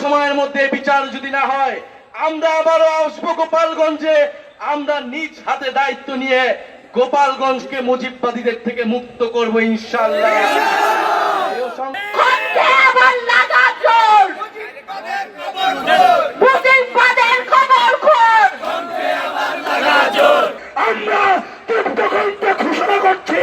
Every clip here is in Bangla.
সময়ের মধ্যে বিচার যদি না হয় আমরা আবারও আসবো গোপালগঞ্জে। আমরা নিজ হাতে দায়িত্ব নিয়ে গোপালগঞ্জকে মুজিববাদীদের থেকে মুক্ত করবো ইনশাআল্লাহ। আমরা তীব্রকণ্ঠে ঘোষণা করছি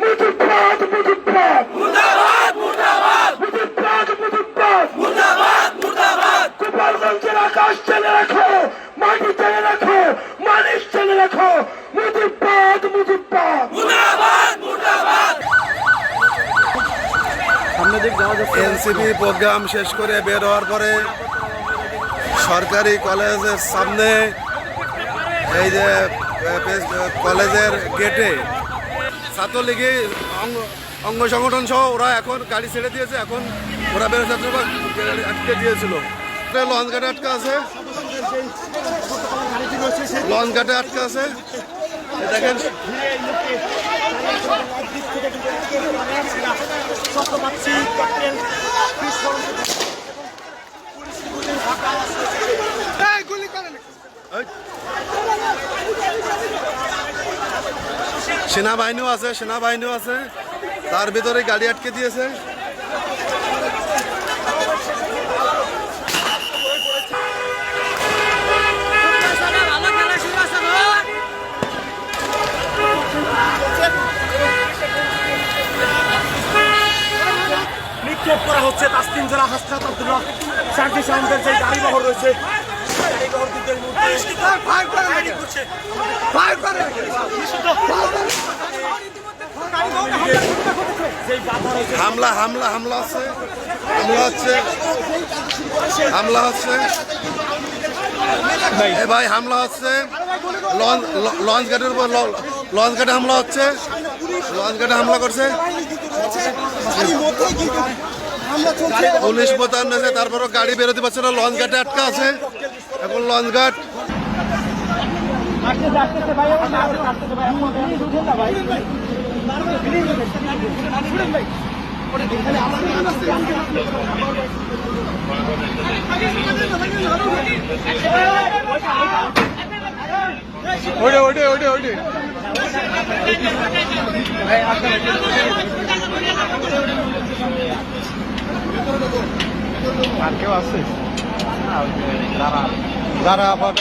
মুজিববাদ মুজিববাদ মুর্দাবাদ মুর্দাবাদ মুজিববাদ মুজিববাদ মুর্দাবাদ মুর্দাবাদ। গোপালগঞ্জের আকাশ চেনে রাখো, মাটি চেনে রাখো, মানুষ চেনে রাখো, মুজিববাদ মুজিববাদ মুর্দাবাদ মুর্দাবাদ। এনসিপি প্রোগ্রাম শেষ করে বের হওয়ার পরে সরকারি কলেজের সামনে এই যে কলেজের গেটে ছাত্রলীগের অঙ্গ সংগঠন সহ ওরা এখন গাড়ি ছেড়ে দিয়েছে। এখন ওরা বেরোতে আটকে দিয়েছিল, লঞ্চ ঘাটে আটকে আছে, লঞ্চ ঘাটে আটকে আছে। দেখেন সেনাবাহিনীও আছে, সেনাবাহিনীও আছে, তার ভিতরে গাড়ি আটকে দিয়েছে। নিক্ষেপ করা হচ্ছে তাসলিম জেলা হাসনাত আব্দুল্লাহ সার্জিস আহমেদের যে গাড়ি বহর রয়েছে হামলা হামলা হামলা হচ্ছে, হামলা হচ্ছে, হামলা হচ্ছে ভাই, হামলা হচ্ছে লঞ্চ ঘাটের উপর, লঞ্চ ঘাটে হামলা হচ্ছে, লঞ্চ ঘাটে হামলা করছে পুলিশ মোতায়েন আছে। তারপরও গাড়ি বেরোতে পারছে না, লঞ্চ ঘাটে আটকা আছে। এখন লঞ্চ ঘাট ওইটা ওইটা ওইটা ওইটা আর কেউ আছে যারা আবার